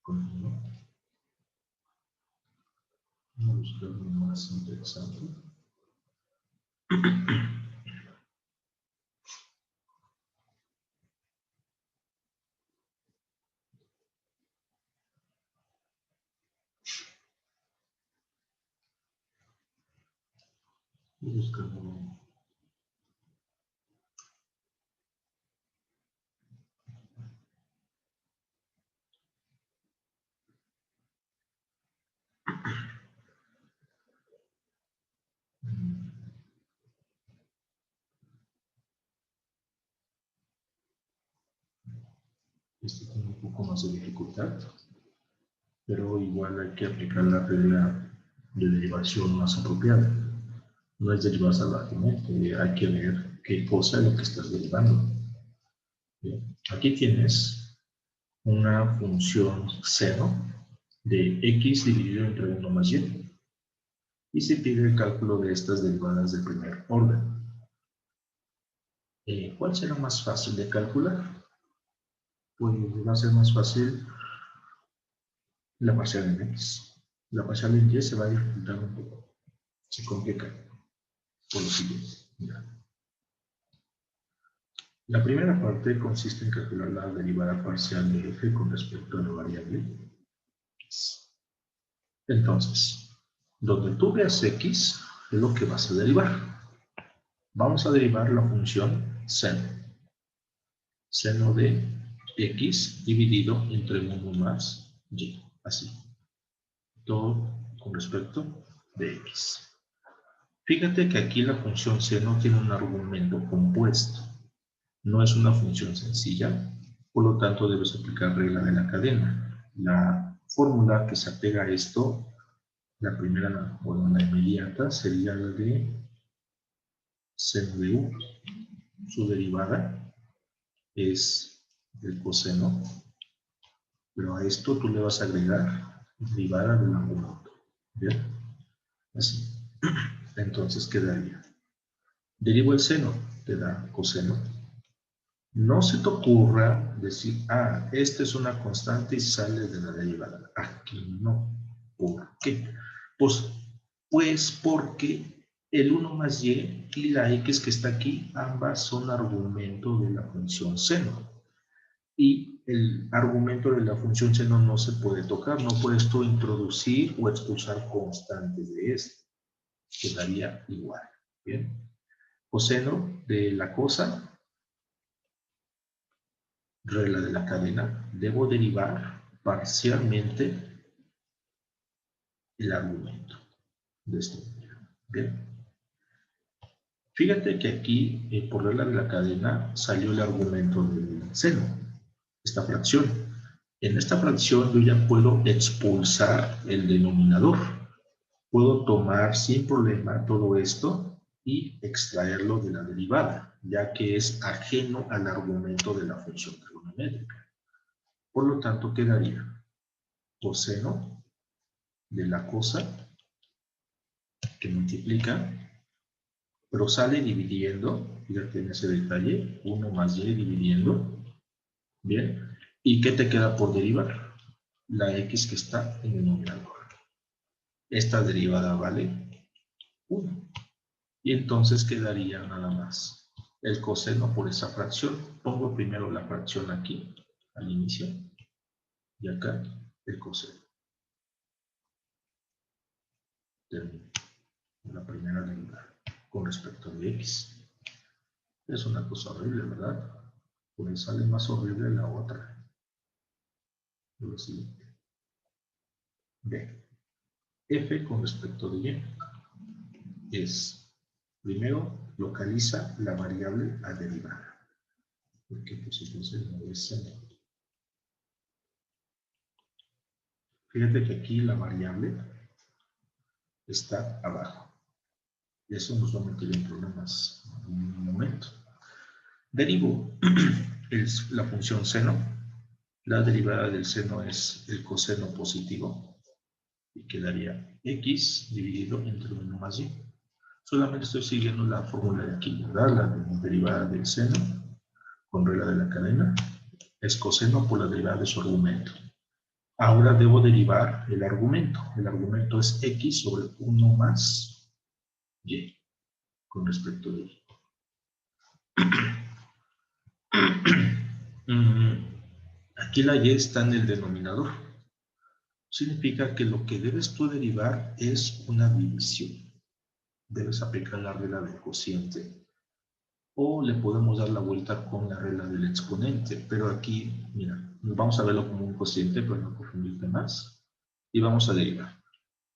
Continúo. Vamos a buscar uno más interesante. Voy a buscar uno. Este tiene un poco más de dificultad, pero igual hay que aplicar la regla de derivación más apropiada. No es derivar salvajemente, hay que ver qué cosa es lo que estás derivando. Bien. Aquí tienes una función seno de x dividido entre 1 más y. Y se pide el cálculo de estas derivadas de primer orden. ¿Cuál será más fácil de calcular? Pues va a ser más fácil la parcial en x. La parcial en y se va a dificultar un poco. Se complica por lo siguiente. Mira. La primera parte consiste en calcular la derivada parcial de f con respecto a la variable x. Entonces, donde tú veas x, es lo que vas a derivar. Vamos a derivar la función seno. Seno de x dividido entre 1 más y. Así. Todo con respecto de x. Fíjate que aquí la función seno tiene un argumento compuesto. No es una función sencilla, por lo tanto debes aplicar regla de la cadena. La fórmula que se apega a esto, la primera, bueno, la inmediata, sería la de seno de u. Su derivada es el coseno, pero a esto tú le vas a agregar derivada del argumento. ¿Bien? Así. Entonces quedaría. Derivo el seno, te da coseno. No se te ocurra decir, esta es una constante y sale de la derivada. Aquí no. ¿Por qué? Pues porque el 1 más y la x que está aquí, ambas son argumento de la función seno. Y el argumento de la función seno no se puede tocar. No puedes tú introducir o expulsar constantes de esto. Quedaría igual. ¿Bien? Coseno de la cosa, regla de la cadena, debo derivar parcialmente el argumento de este manera. Bien. Fíjate que aquí, por regla de la cadena, salió el argumento del seno, esta fracción. En esta fracción yo ya puedo expulsar el denominador. Puedo tomar sin problema todo esto y extraerlo de la derivada, ya que es ajeno al argumento de la función trigonométrica. Por lo tanto, quedaría coseno de la cosa que multiplica, pero sale dividiendo, fíjate en ese detalle, 1 más y dividiendo, ¿bien? ¿Y qué te queda por derivar? La x que está en el numerador. Esta derivada vale 1. Y entonces quedaría nada más el coseno por esa fracción. Pongo primero la fracción aquí, al inicio, y acá el coseno. Termino la primera derivada con respecto de x. Es una cosa horrible, ¿verdad? Pues sale más horrible la otra. Lo siguiente. B. F con respecto de y es, primero, localiza la variable a derivar. Porque pues entonces no es seno. Fíjate que aquí la variable está abajo. Y eso nos va a meter en problemas en un momento. Derivo es la función seno. La derivada del seno es el coseno positivo. Y quedaría x dividido entre 1 más y. Solamente estoy siguiendo la fórmula de aquí, ¿verdad? La derivada del seno con regla de la cadena es coseno por la derivada de su argumento. Ahora debo derivar el argumento. El argumento es x sobre 1 más y con respecto de y. Aquí la y está en el denominador. Significa que lo que debes tú derivar es una división. Debes aplicar la regla del cociente. O le podemos dar la vuelta con la regla del exponente. Pero aquí, mira, vamos a verlo como un cociente para no confundirte más. Y vamos a derivar.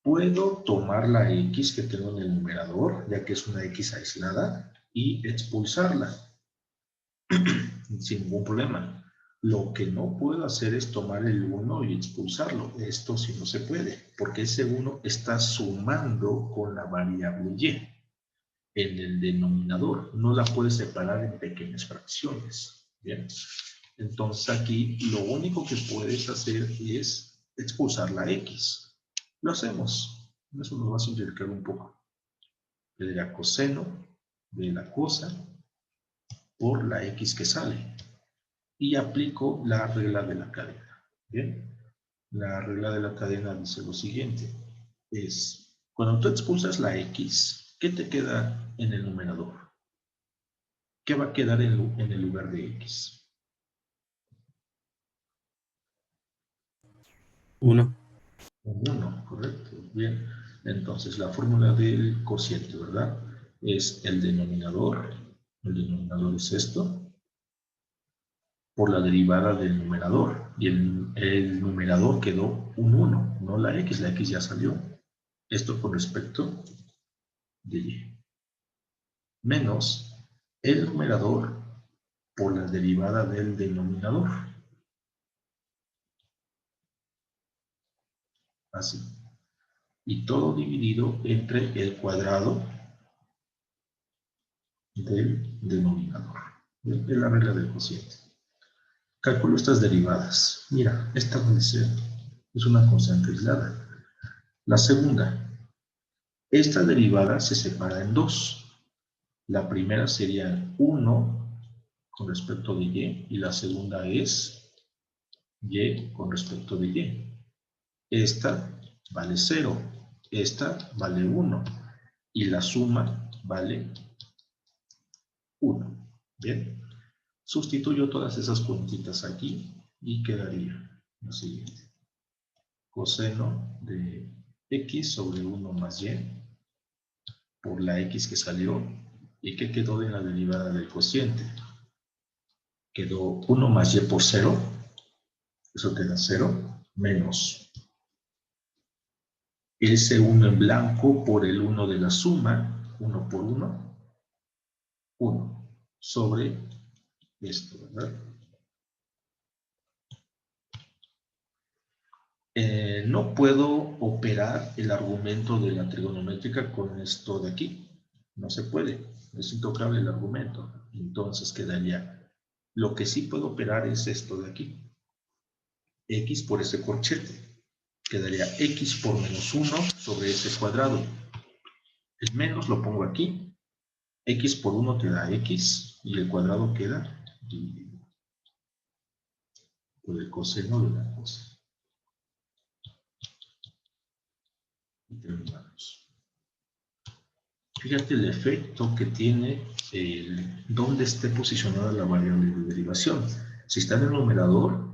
Puedo tomar la x que tengo en el numerador, ya que es una x aislada, y expulsarla sin ningún problema. Lo que no puedo hacer es tomar el 1 y expulsarlo. Esto sí no se puede, porque ese 1 está sumando con la variable y en el denominador. No la puedes separar en pequeñas fracciones. ¿Bien? Entonces aquí lo único que puedes hacer es expulsar la x. Lo hacemos. Eso nos va a simplificar un poco. Quedaría coseno de la cosa por la x que sale. Y aplico la regla de la cadena. ¿Bien? La regla de la cadena dice lo siguiente. Es, cuando tú expulsas la x, ¿qué te queda en el numerador? ¿Qué va a quedar en el lugar de x? 1. Un 1, correcto. Bien. Entonces, la fórmula del cociente, ¿verdad? Es el denominador. El denominador es esto. Por la derivada del numerador. Y el numerador quedó un 1, no la x. La x ya salió. Esto con respecto de y. Menos el numerador por la derivada del denominador. Así. Y todo dividido entre el cuadrado del denominador. Es la regla del cociente. Calculo estas derivadas. Mira, esta va a ser, es una constante aislada. La segunda, esta derivada se separa en dos. La primera sería 1 con respecto de y la segunda es y con respecto de y. Esta vale 0, esta vale 1 y la suma vale 1. Bien, sustituyo todas esas cuentitas aquí y quedaría lo siguiente. Coseno de x sobre 1 más y por la x que salió y que quedó en la derivada del cociente. Quedó 1 más y por 0, eso queda 0, menos ese 1 en blanco por el 1 de la suma, 1 por 1, 1 sobre esto, ¿verdad? No puedo operar el argumento de la trigonométrica con esto de aquí. No se puede. Es intocable el argumento. Entonces quedaría, lo que sí puedo operar es esto de aquí. X por ese corchete. Quedaría x por menos 1 sobre ese cuadrado. El menos lo pongo aquí. X por 1 te da x y el cuadrado queda dividido por el coseno de la cosa. Y terminamos. Fíjate el efecto que tiene dónde esté posicionada la variable de derivación. Si está en el numerador,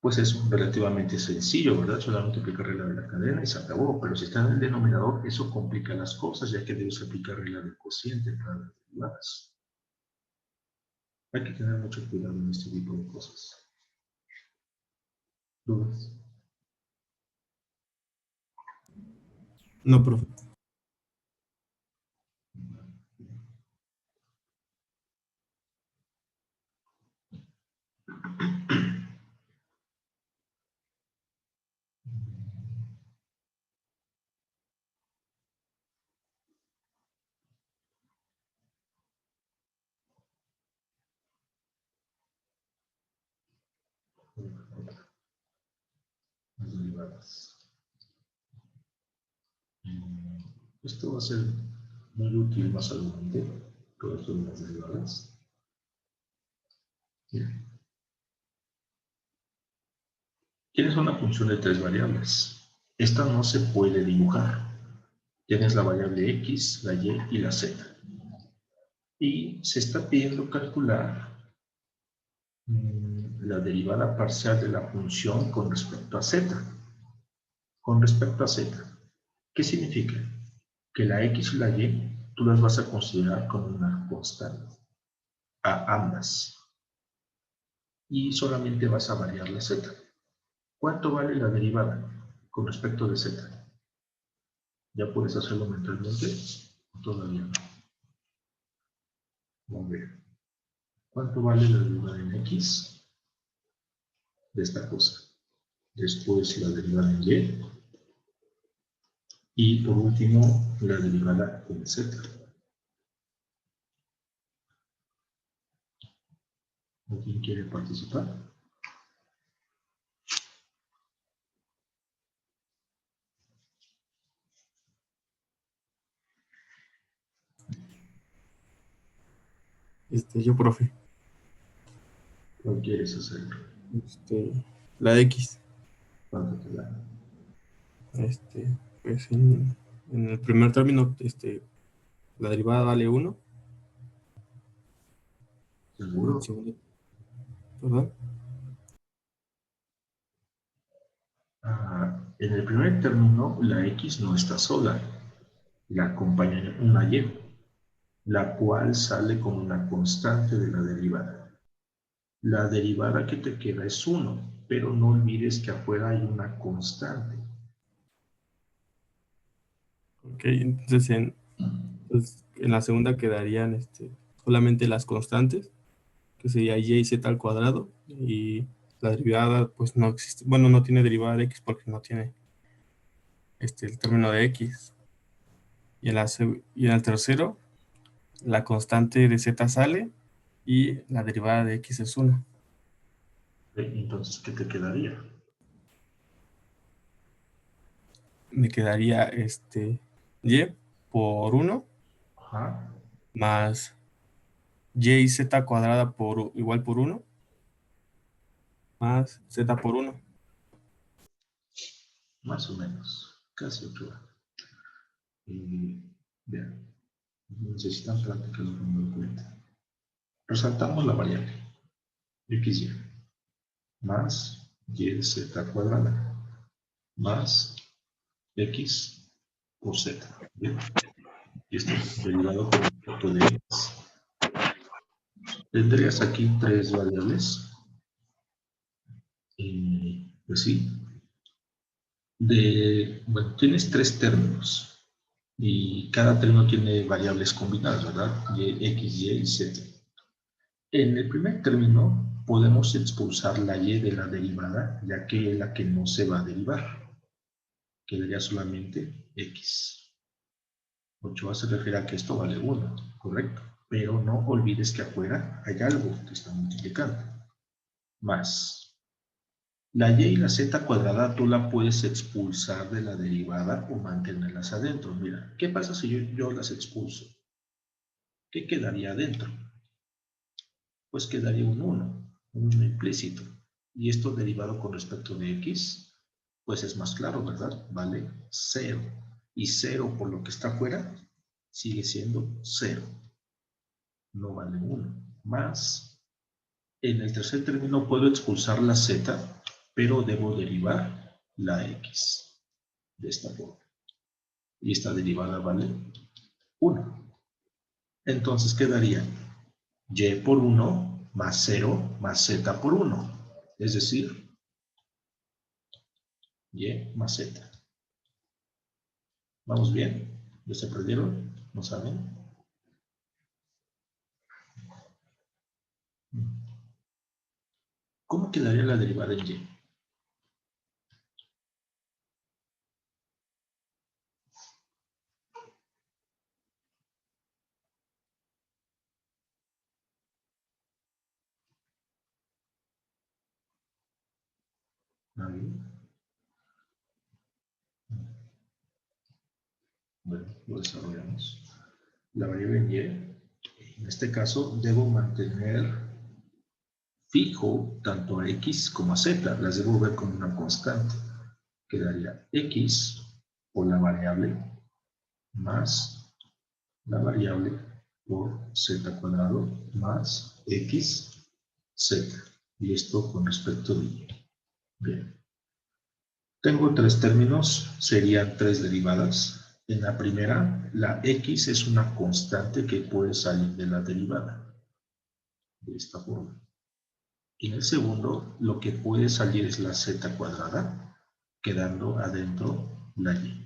pues es relativamente sencillo, ¿verdad? Solamente aplicar regla de la cadena y se acabó. Pero si está en el denominador, eso complica las cosas, ya que debes aplicar regla del cociente para las derivadas. Hay que tener mucho cuidado en este tipo de cosas. ¿Dudas? No, profe. Las derivadas. Esto va a ser muy útil más adelante, todo esto de las derivadas. Bien. Tienes una función de 3 variables. Esta no se puede dibujar. Tienes la variable x, la y y la z. Y se está pidiendo calcular la derivada parcial de la función con respecto a z. Con respecto a z, ¿qué significa? Que la x y la y tú las vas a considerar como una constante a ambas. Y solamente vas a variar la z. ¿Cuánto vale la derivada con respecto de z? ¿Ya puedes hacerlo mentalmente? Todavía no. Vamos a ver. ¿Cuánto vale la derivada en x de esta cosa? Después la derivada en y. Y por último, la derivada en z. ¿Alguien quiere participar? Yo, profe. ¿O quieres hacer? La de X. ¿Cuánto te da? Pues en el primer término, la derivada vale 1. En ¿Seguro? el segundo, ¿verdad? En el primer término, la x no está sola. La acompaña una y, la cual sale como una constante de la derivada. La derivada que te queda es 1, pero no olvides que afuera hay una constante. Ok, entonces en la segunda quedarían solamente las constantes, que sería y y z al cuadrado, y la derivada pues no existe, bueno, no tiene derivada de x porque no tiene el término de x. Y en el tercero, la constante de z sale y la derivada de x es 1. Entonces, ¿qué te quedaría? Me quedaría y por 1 Ajá, más y z cuadrada igual por 1 más z por 1. más o menos, casi otro. Vean, necesitan práctica lo que me doy cuenta. Resaltamos la variable xy más yz cuadrada más x por z. ¿Bien? Y esto derivado por el producto de x. Tendrías aquí 3 variables. Pues sí. Bueno, tienes 3 términos. Y cada término tiene variables combinadas, ¿verdad? X, Y y Z. En el primer término podemos expulsar la y de la derivada, ya que es la que no se va a derivar. Quedaría solamente x. 8a se refiere a que esto vale 1, correcto. Pero no olvides que afuera hay algo que está multiplicando. Más. La y y la z cuadrada tú la puedes expulsar de la derivada o mantenerlas adentro. Mira, ¿qué pasa si yo las expulso? ¿Qué quedaría adentro? Pues quedaría un 1 implícito. Y esto derivado con respecto de x, pues es más claro, ¿verdad? Vale 0. Y 0 por lo que está afuera sigue siendo 0. No vale 1. Más, en el tercer término puedo expulsar la z, pero debo derivar la x de esta forma. Y esta derivada vale 1. Entonces quedaría y por 1 más 0 más z por 1. Es decir, y más z. ¿Vamos bien? ¿Ya se aprendieron? ¿No saben? ¿Cómo quedaría la derivada en y? ¿Nadie? Bueno, lo desarrollamos. La variable en y, en este caso, debo mantener fijo tanto a x como a z, las debo ver como una constante. Quedaría x por la variable más la variable por z cuadrado más x, z. Y esto con respecto de y. Bien. Tengo tres términos, serían tres derivadas. En la primera, la x es una constante que puede salir de la derivada, de esta forma. Y en el segundo, lo que puede salir es la z cuadrada, quedando adentro la y.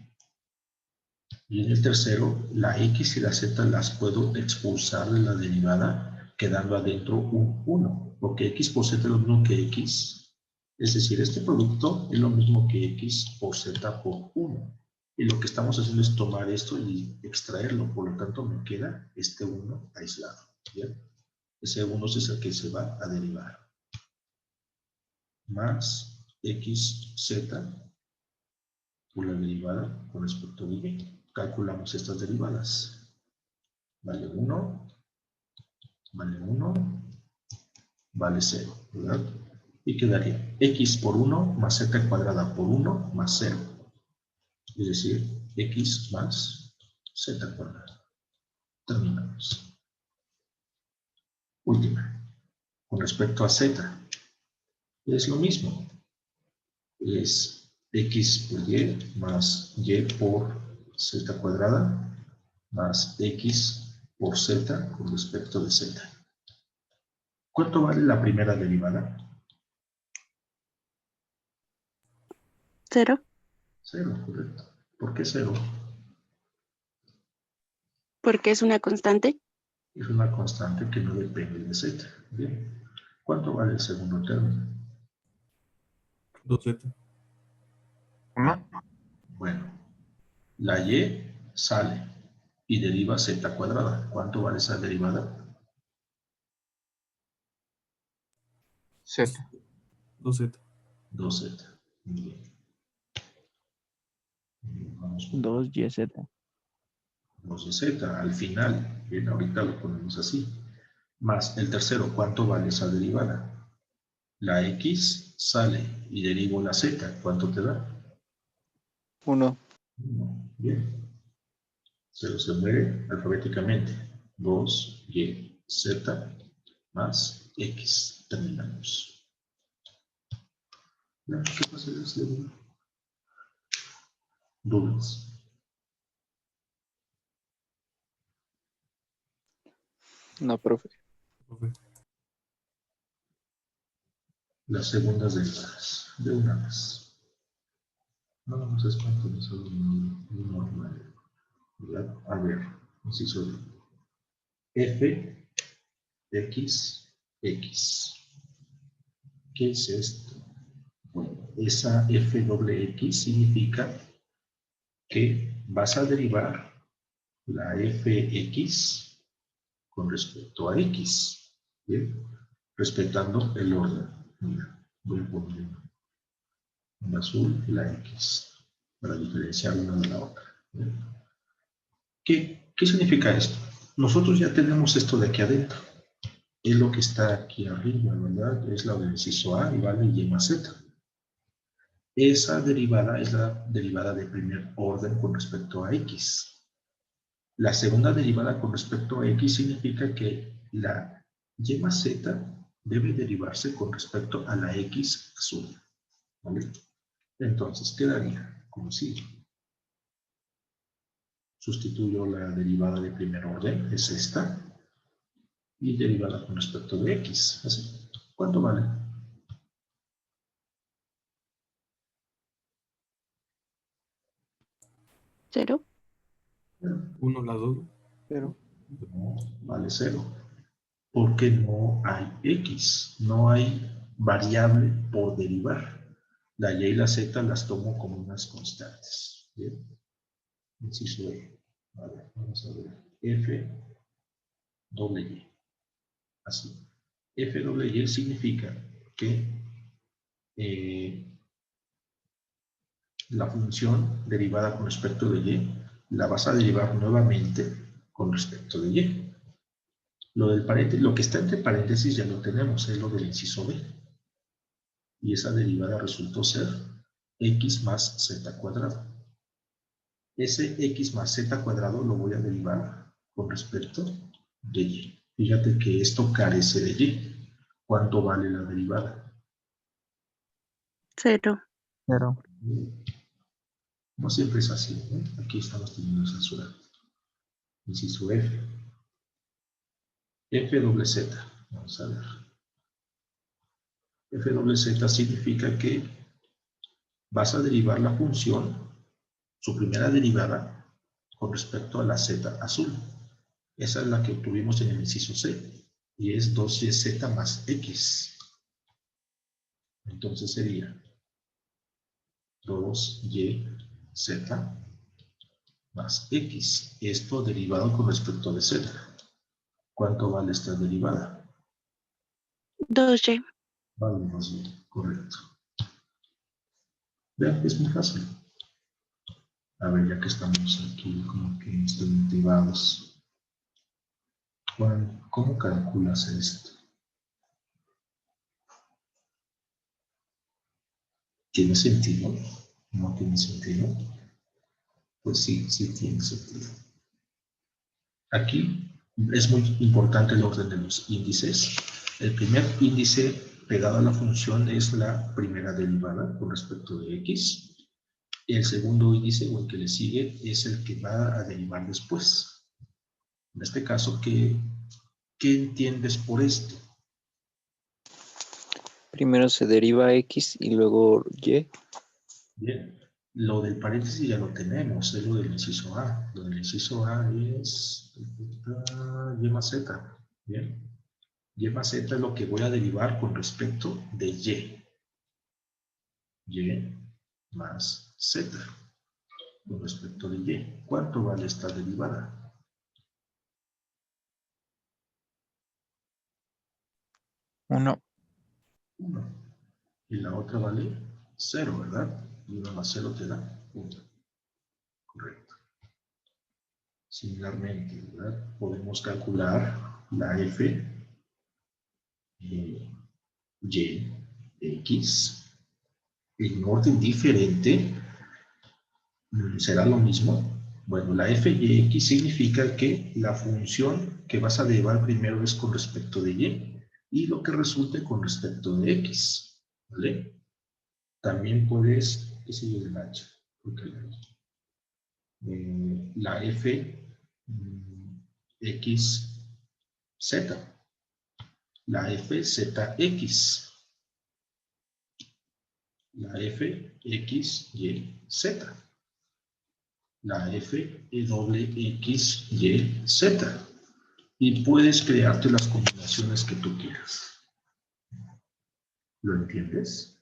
Y en el tercero, la x y la z las puedo expulsar de la derivada, quedando adentro un 1, porque x por z es lo mismo que x. Es decir, este producto es lo mismo que x por z por 1. Y lo que estamos haciendo es tomar esto y extraerlo, por lo tanto me queda este 1 aislado. ¿Bien? Ese 1 es el que se va a derivar. Más xz por la derivada con respecto a y. Calculamos estas derivadas. Vale 1, vale 1, vale 0, ¿verdad? Y quedaría x por 1 más z cuadrada por 1 más 0. Es decir, x más z cuadrada. Terminamos. Última. Con respecto a z, es lo mismo. Es x por y más y por z cuadrada más x por z con respecto de z. ¿Cuánto vale la primera derivada? 0, 0, correcto. ¿Por qué 0? porque es una constante. Es una constante que no depende de z. Bien. ¿Cuánto vale el segundo término? 2z. 1. Bueno, la y sale y deriva z cuadrada. ¿Cuánto vale esa derivada? Z. 2z. 2z. Muy bien. Vamos con 2YZ. 2z al final. Bien, ahorita lo ponemos así. Más el tercero, ¿cuánto vale esa derivada? La x sale y derivo la z. ¿Cuánto te da? 1. 1. Bien. 0 se muere alfabéticamente. 2y, z más x. Terminamos. ¿Qué pasa en este libro? ¿Dudas? No, profe. Profe. Las segundas derivadas. De una vez. No vamos a espantar, es algo muy normal. ¿Verdad? A ver, inciso D. F, X, X. ¿Qué es esto? Bueno, esa F doble X significa que vas a derivar la Fx con respecto a X. ¿Bien? Respetando el orden. Mira, voy a poner en azul la X para diferenciar una de la otra. ¿Bien? ¿Qué significa esto? Nosotros ya tenemos esto de aquí adentro. Es lo que está aquí arriba, ¿verdad? Es la del inciso A y vale y más z. Esa derivada es la derivada de primer orden con respecto a x. La segunda derivada con respecto a x significa que la y más z debe derivarse con respecto a la x azul. ¿Vale? Entonces quedaría como sigue. Sustituyo la derivada de primer orden, es esta, y derivada con respecto de x. Así. ¿Cuánto vale? 0. 1 las 2. 0. No, vale 0. Porque no hay x, no hay variable por derivar. La y la z las tomo como unas constantes. ¿Bien? Inciso E. Vale, vamos a ver. F doble y. Así. F doble y significa que la función derivada con respecto de y la vas a derivar nuevamente con respecto de y. Lo que está entre paréntesis ya lo tenemos, es lo del inciso B. Y esa derivada resultó ser x más z cuadrado. Ese x más z cuadrado lo voy a derivar con respecto de y. Fíjate que esto carece de y. ¿Cuánto vale la derivada? 0. 0. No siempre es así, ¿no? Aquí estamos teniendo esa suerte. Inciso F. F doble Z. Vamos a ver. F doble Z significa que vas a derivar la función, su primera derivada, con respecto a la Z azul. Esa es la que obtuvimos en el inciso C. Y es 2yz más x. Entonces sería 2yz más x. Esto derivado con respecto de z. ¿Cuánto vale esta derivada? 2y. Vale 2y, correcto. Vean que es muy fácil. A ver, ya que estamos aquí como que motivados. Juan, ¿cómo calculas esto? ¿Tiene sentido? ¿No tiene sentido? Pues sí, sí tiene sentido. Aquí es muy importante el orden de los índices. El primer índice pegado a la función es la primera derivada con respecto de x. El segundo índice, o el que le sigue, es el que va a derivar después. En este caso, ¿qué entiendes por esto? Primero se deriva x y luego y. Bien, lo del paréntesis ya lo tenemos, es lo del inciso A. Lo del inciso A es y más z. Bien, y más z es lo que voy a derivar con respecto de y. Y más z con respecto de y. ¿Cuánto vale esta derivada? 1. 1. Y la otra vale 0, ¿verdad? Y 1 más 0 te da 1. Correcto. Similarmente, ¿verdad? Podemos calcular la f y x en orden diferente. ¿Será lo mismo? Bueno, la f y x significa que la función que vas a derivar primero es con respecto de y lo que resulte con respecto de x, ¿vale? También puedes, ¿qué sigue de la h? La f x z, la f z x, la f x y z, la f doble x y z, y puedes crearte las combinaciones que tú quieras. ¿Lo entiendes?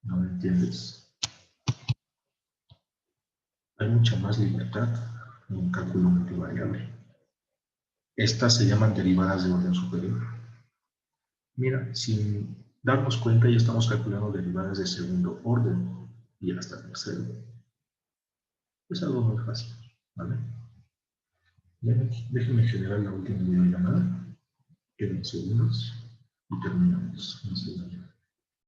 ¿No lo entiendes? Hay mucha más libertad en un cálculo multivariable. Estas se llaman derivadas de orden superior. Mira, sin darnos cuenta ya estamos calculando derivadas de segundo orden y hasta tercero. Es algo muy fácil, ¿vale? Déjenme generar la última videollamada. Quedan segundos y terminamos.